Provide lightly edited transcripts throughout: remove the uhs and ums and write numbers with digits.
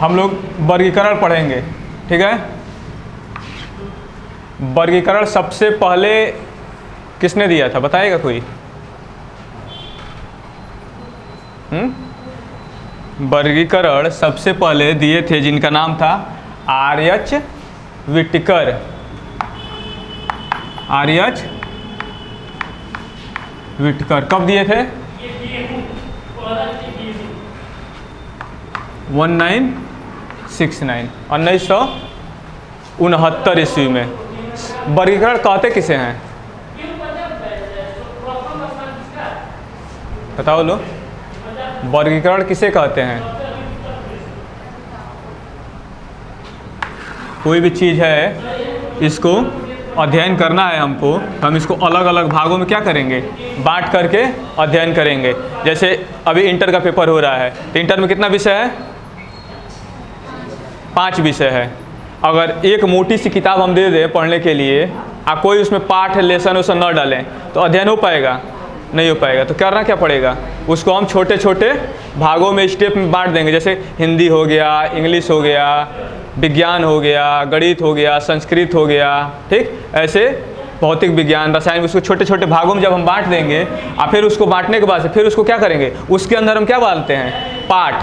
हम लोग वर्गीकरण पढ़ेंगे, ठीक है। वर्गीकरण सबसे पहले किसने दिया था, बताएगा कोई? वर्गीकरण सबसे पहले दिए थे जिनका नाम था आर्यच व्हिटेकर। आर्यच व्हिटेकर कब दिए थे? 1969 ईस्वी में। वर्गीकरण कहते किसे हैं, बताओ लो, वर्गीकरण किसे कहते हैं? कोई भी चीज़ है, इसको अध्ययन करना है हमको, तो हम इसको अलग अलग भागों में क्या करेंगे, बांट करके अध्ययन करेंगे। जैसे अभी इंटर का पेपर हो रहा है, तो इंटर में कितना विषय है? 5 विषय है। अगर एक मोटी सी किताब हम दे दें पढ़ने के लिए, आप कोई उसमें पाठ लेसन वेसन न डालें, तो अध्ययन हो पाएगा? नहीं हो पाएगा। तो करना क्या पड़ेगा, उसको हम छोटे छोटे भागों में, स्टेप में बांट देंगे। जैसे हिंदी हो गया, इंग्लिश हो गया, विज्ञान हो गया, गणित हो गया, संस्कृत हो गया, ठीक। ऐसे भौतिक विज्ञान, रसायन, उसको छोटे छोटे भागों में जब हम बांट देंगे, और फिर उसको बांटने के बाद से फिर उसको क्या करेंगे, उसके अंदर हम क्या डालते हैं, पाठ।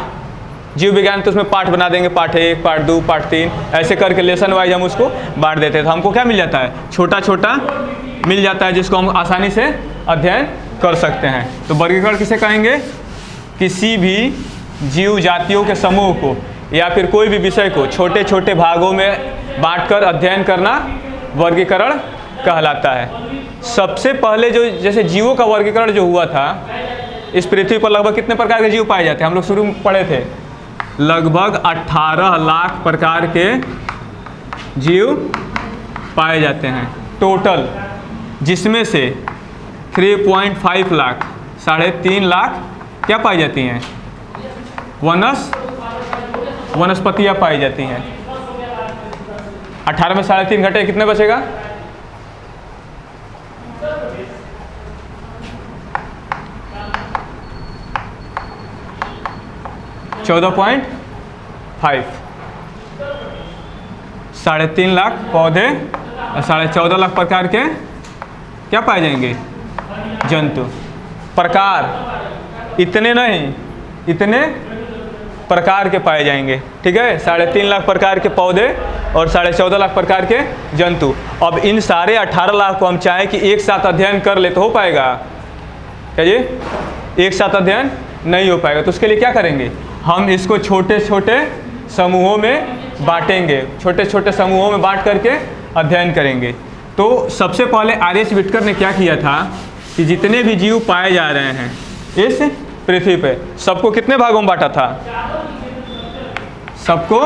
जीव विज्ञान तो उसमें पाठ बना देंगे, पाठ 1, पाठ 2, पाठ 3, ऐसे करके लेसन वाइज हम उसको बांट देते हैं। तो हमको क्या मिल जाता है, छोटा छोटा मिल जाता है, जिसको हम आसानी से अध्ययन कर सकते हैं। तो वर्गीकरण किसे कहेंगे? किसी भी जीव जातियों के समूह को या फिर कोई भी विषय को छोटे छोटे भागों में बांटकर अध्ययन करना वर्गीकरण कहलाता है। सबसे पहले जो जैसे जीवों का वर्गीकरण जो हुआ था, इस पृथ्वी पर लगभग कितने प्रकार के जीव पाए जाते हैं? हम लोग शुरू में पढ़े थे, लगभग 18 लाख प्रकार के जीव पाए जाते हैं टोटल, जिसमें से 3.5 लाख, 3.5 लाख क्या पाई जाती हैं, वनस्पतियाँ पाई जाती हैं। 18 में 3.5 घटे, कितने बचेगा? 14.5। 3.5 लाख पौधे और 14.5 लाख प्रकार के क्या पाए जाएंगे, जंतु। प्रकार इतने नहीं, इतने प्रकार के पाए जाएंगे, ठीक है। 3.5 लाख प्रकार के पौधे और 14.5 लाख प्रकार के जंतु। अब इन सारे 18 लाख को हम चाहें कि एक साथ अध्ययन कर ले, तो हो पाएगा क्या जी? एक साथ अध्ययन नहीं हो पाएगा। तो उसके लिए क्या करेंगे, हम इसको छोटे छोटे समूहों में बांटेंगे, छोटे छोटे समूहों में बांट करके अध्ययन करेंगे। तो सबसे पहले आर्यच व्हिटेकर ने क्या किया था कि जितने भी जीव पाए जा रहे हैं इस पृथ्वी पे, सबको कितने भागों में बांटा था? सबको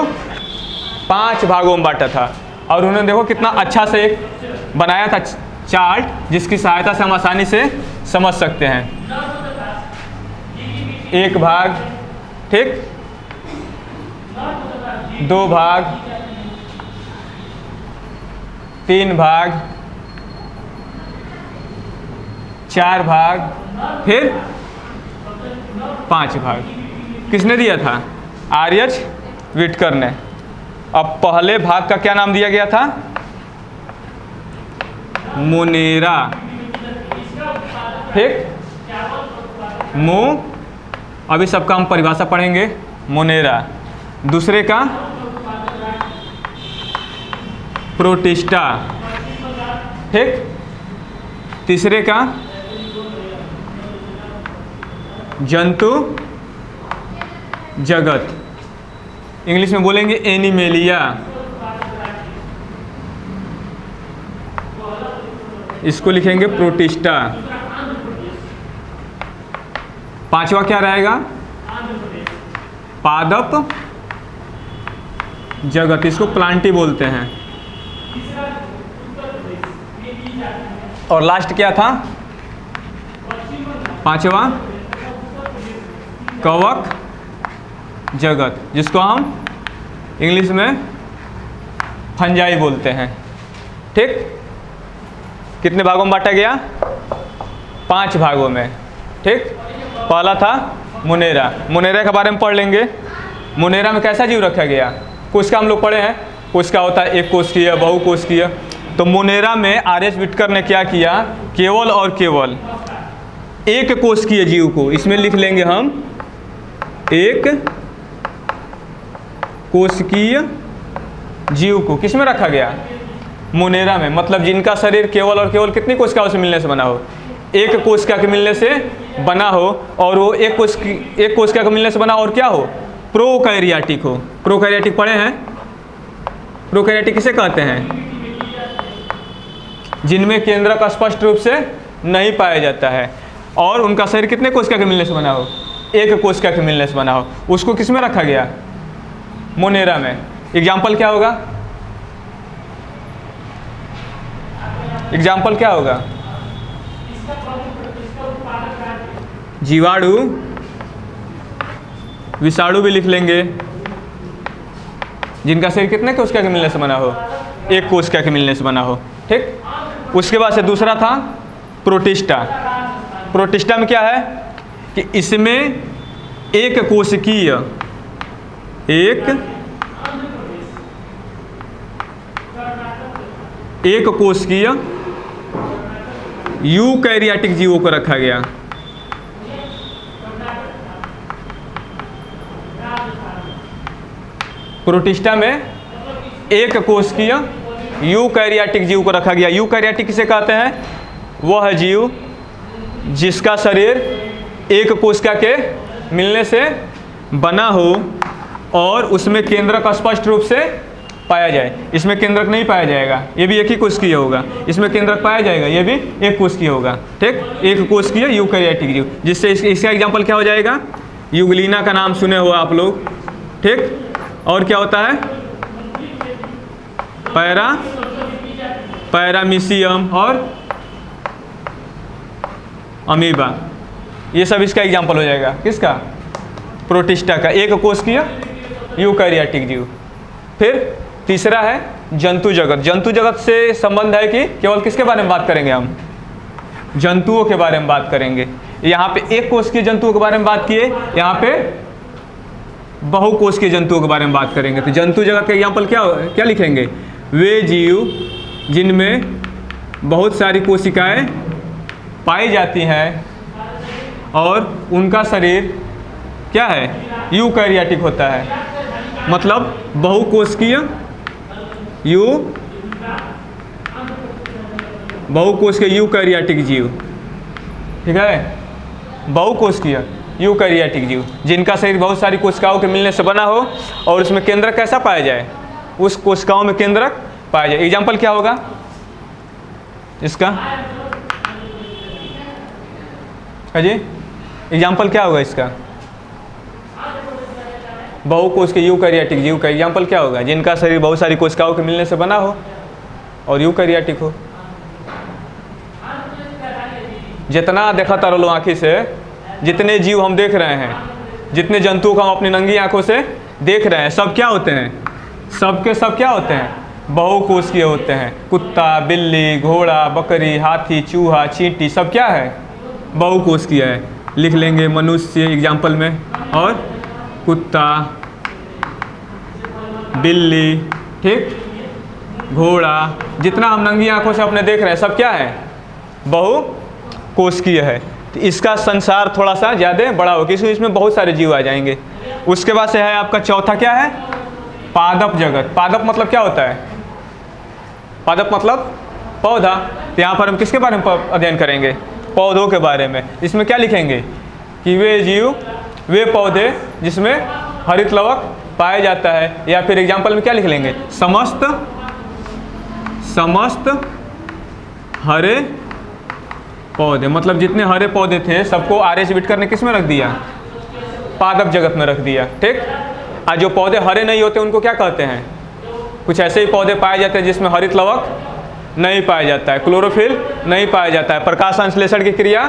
5 भागों में बांटा था। और उन्होंने देखो कितना अच्छा से एक बनाया था चार्ट, जिसकी सहायता से हम आसानी से समझ सकते हैं। 1 भाग, ठीक, 2 भाग, 3 भाग, 4 भाग, फिर 5 भाग। किसने दिया था? आर्यच व्हिटेकर ने। अब पहले भाग का क्या नाम दिया गया था? मोनेरा, ठीक, अभी सबका हम परिभाषा पढ़ेंगे, मोनेरा। दूसरे का प्रोटिस्टा, ठीक। तीसरे का जंतु जगत, इंग्लिश में बोलेंगे एनिमेलिया, इसको लिखेंगे प्रोटिस्टा। 5वां क्या रहेगा? पादप जगत, इसको प्लांटी बोलते हैं। और लास्ट क्या था? 5वां कवक जगत, जिसको हम इंग्लिश में फंजाई बोलते हैं, ठीक। कितने भागों में बांटा गया? 5 भागों में, ठीक। पहला था मोनेरा, मोनेरा के बारे में पढ़ लेंगे। मोनेरा में कैसा जीव रखा गया? कोशिका हम लोग पढ़े हैं, कोशिका होता है एक कोशिकीय, बहुकोशिकीय। तो मोनेरा में आर.एच. विटकर ने क्या किया, केवल और केवल एक कोशिकीय जीव को, इसमें लिख लेंगे हम एक कोशिकीय जीव को किसमें रखा गया? मोनेरा में। मतलब जिनका शरीर केवल और केवल कितनी कोशिकाओं से मिलने से बना हो? एक कोशिका के मिलने से बना हो, और वो एक कोशिका के मिलने से बना और क्या हो? प्रोकैरियोटिक हो। प्रोकैरियोटिक पढ़े हैं? प्रोकैरियोटिक किसे कहते हैं? जिनमें केंद्रक स्पष्ट रूप से नहीं पाया जाता है और उनका शरीर कितने कोशिका के मिलने से बना हो? एक कोशिका के मिलने से बना हो। उसको किस में रखा गया? मोनेरा में। एग्जाम्पल क्या होगा? एग्जाम्पल क्या होगा? जीवाणु, विषाणु भी लिख लेंगे, जिनका शरीर कितने कोशिका के मिलने से बना हो? एक कोशिका के मिलने से बना हो। ठीक। उसके बाद से दूसरा था प्रोटिस्टा। प्रोटिस्टा में क्या है कि इसमें एक कोशिकीय यूकैरियोटिक जीवों को रखा गया। प्रोटिस्टा में एक कोशिकीय यूकैरियोटिक जीव को रखा गया। यूकैरियोटिक किसे कहते हैं? वह जीव जिसका शरीर एक कोशिका के मिलने से बना हो और उसमें केंद्रक स्पष्ट रूप से पाया जाए। इसमें केंद्रक नहीं पाया जाएगा, ये भी एक ही कोशिकीय होगा। इसमें केंद्रक पाया जाएगा, ये भी एक कोशिकीय होगा। ठीक। एक कोशिकीय यूकैरियोटिक जीव, जिससे इसका एग्जाम्पल क्या हो जाएगा? यूग्लिना का नाम सुने हो आप लोग। ठीक। और क्या होता है? पैरामीशियम और अमीबा, ये सब इसका एग्जाम्पल हो जाएगा। किसका? प्रोटिस्टा का, एक कोशिकीय यूकैरियोटिक जीव। फिर तीसरा है जंतु जगत। जंतु जगत से संबंध है कि केवल किसके बारे में बात करेंगे? हम जंतुओं के बारे में बात करेंगे। यहाँ पे एक कोशिकीय जंतुओं के बारे में बात किए, यहाँ पे बहुकोशिकीय जंतुओं के बारे में बात करेंगे। तो जंतु जगत का एग्जाम्पल क्या लिखेंगे? वे जीव जिनमें बहुत सारी कोशिकाएं पाई जाती हैं और उनका शरीर क्या है? यूकैरियोटिक होता है। मतलब बहुकोशिकीय यूकैरियोटिक जीव। ठीक है। बहुकोशिकीय यूकैरियोटिक जीव जिनका शरीर बहुत सारी कोशिकाओं के मिलने से बना हो और उसमें केंद्रक कैसा पाया जाए? उस कोशिकाओं में केंद्रक पाया जाए। एग्जाम्पल क्या होगा इसका? जी एग्जाम्पल क्या होगा इसका? बहुकोशिकीय यूकैरियोटिक जीव का एग्जाम्पल क्या होगा? जिनका शरीर बहुत सारी कोशिकाओं के मिलने से बना हो और यूकैरियोटिक हो। जितना देखा तरलो आँखी से, जितने जीव हम देख रहे हैं, जितने जंतुओं को हम अपनी नंगी आंखों से देख रहे हैं, सब क्या होते हैं? सबके सब क्या होते हैं? बहुकोशिकीय होते हैं। कुत्ता, बिल्ली, घोड़ा, बकरी, हाथी, चूहा, चींटी सब क्या है? बहुकोशिकीय है। लिख लेंगे मनुष्य एग्जाम्पल में, और कुत्ता, बिल्ली, ठीक, घोड़ा, जितना हम नंगी आंखों से अपने देख रहे हैं सब क्या है? बहुकोशिकीय है। तो इसका संसार थोड़ा सा ज़्यादा बड़ा हो, क्योंकि इसमें बहुत सारे जीव आ जाएंगे। उसके बाद से है आपका चौथा क्या है? पादप जगत। पादप मतलब क्या होता है? पादप मतलब पौधा। तो यहाँ पर हम किसके बारे में अध्ययन करेंगे? पौधों के बारे में। इसमें क्या लिखेंगे कि वे जीव, वे पौधे जिसमें हरित लवक पाया जाता है, या फिर एग्जाम्पल में क्या लिख लेंगे? समस्त हरे पौधे। मतलब जितने हरे पौधे थे सबको आर.एच. विटकर ने किस में रख दिया? पादप जगत में रख दिया। ठीक। और जो पौधे हरे नहीं होते उनको क्या कहते हैं? कुछ ऐसे ही पौधे पाए जाते हैं जिसमें हरित लवक नहीं पाया जाता है, क्लोरोफिल नहीं पाया जाता है, प्रकाश संश्लेषण की क्रिया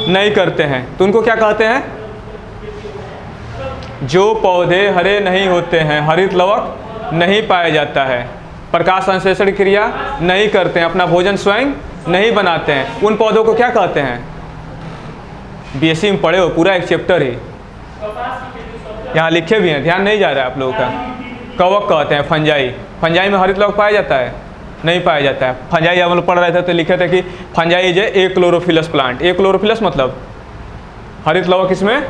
नहीं करते हैं, तो उनको क्या कहते हैं? जो पौधे हरे नहीं होते हैं, हरित लवक नहीं पाया जाता है, प्रकाश संश्लेषण की क्रिया नहीं करते हैं, अपना भोजन स्वयं नहीं बनाते हैं, उन पौधों को क्या कहते हैं? बीएससी में पढ़े हो पूरा एक चैप्टर ही। यहाँ लिखे भी हैं, ध्यान नहीं जा रहा है आप लोगों का। कवक कहते हैं फंजाई। फंजाई में हरित लवक पाया जाता है? नहीं पाया जाता है। फंजाई हम लोग पढ़ रहे थे तो लिखे थे कि fungi is a chlorophyllous plant. A chlorophyllous मतलब हरित लवक इसमें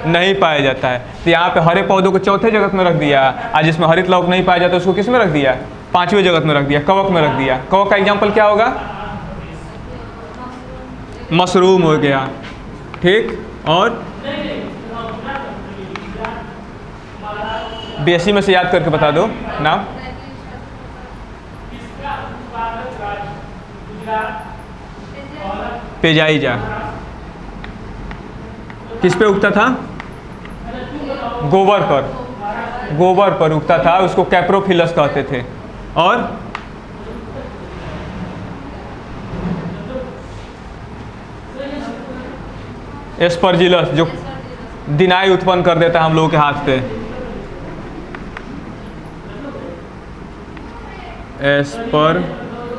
नहीं पाया जाता है। तो यहाँ पे हरे पौधों को चौथे जगत में रख दिया, आज जिसमें हरित लवक नहीं पाया जाता उसको किस में रख दिया? पांचवें जगत में रख दिया, कवक में रख दिया। कवक का एग्जाम्पल क्या होगा? मशरूम हो गया, ठीक। और बेसी में से याद करके बता दो नाम। पेजाइजा किस पे उगता था? गोबर पर, गोबर पर उगता था, उसको कैप्रोफिलस कहते थे। और एस्परजिलस जो दिनाई उत्पन्न कर देता है हम लोगों के हाथ पे। एस्परजिलस।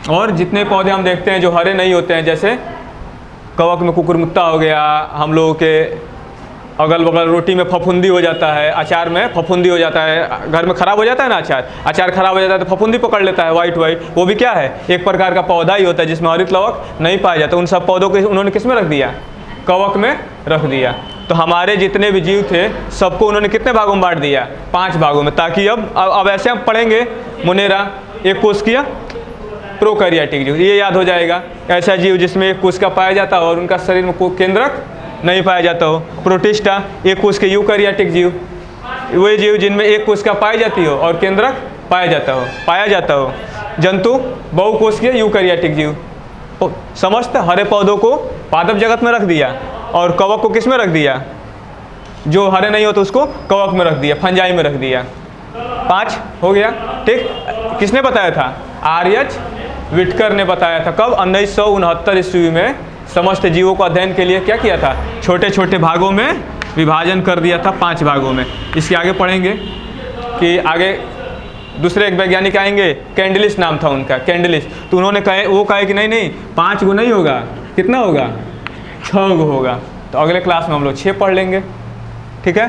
और जितने पौधे हम देखते हैं जो हरे नहीं होते हैं, जैसे कवक में कुकुरमुत्ता हो गया, हम लोगों के अगल बगल रोटी में फफूंदी हो जाता है, अचार में फफूंदी हो जाता है, घर में खराब हो जाता है ना अचार खराब हो जाता है तो फफूंदी पकड़ लेता है वाइट वाइट, वो भी क्या है? एक प्रकार का पौधा ही होता है जिसमें हरित लवक नहीं पाया जाता। उन सब पौधों को उन्होंने किस में रख दिया? कवक में रख दिया। तो हमारे जितने भी जीव थे सबको उन्होंने कितने भागों में बांट दिया? 5 भागों में, ताकि अब ऐसे हम पढ़ेंगे मुनेरा एक कोश किया प्रोकैरियोटिक जीव, ये याद हो जाएगा। ऐसा जीव जिसमें एक कोशिका पाया जाता हो और उनका शरीर में कोई केंद्रक नहीं पाया जाता हो। प्रोटिस्टा एक कोश के यूकैरियोटिक जीव, वे जीव जिनमें एक कोशिका पाई जाती हो और केंद्रक पाया जाता हो। जंतु बहुकोशिकीय यूकैरियोटिक जीव। समस्त हरे पौधों को पादप जगत में रख दिया और कवक को किस में रख दिया? जो हरे नहीं होते उसको कवक में रख दिया, फंजाई में रख दिया। 5 हो गया, ठीक। किसने बताया था? आर.एच. विटकर ने बताया था। कब? 1969 ईस्वी में समस्त जीवों को अध्ययन के लिए क्या किया था? छोटे छोटे भागों में विभाजन कर दिया था, 5 भागों में। इसके आगे पढ़ेंगे कि आगे दूसरे एक वैज्ञानिक आएंगे, कैंडलिस नाम था उनका, कैंडलिस। तो उन्होंने कहे कि नहीं 5 गो नहीं होगा, कितना होगा? 6 गो होगा। तो अगले क्लास में हम लोग 6 पढ़ लेंगे, ठीक है।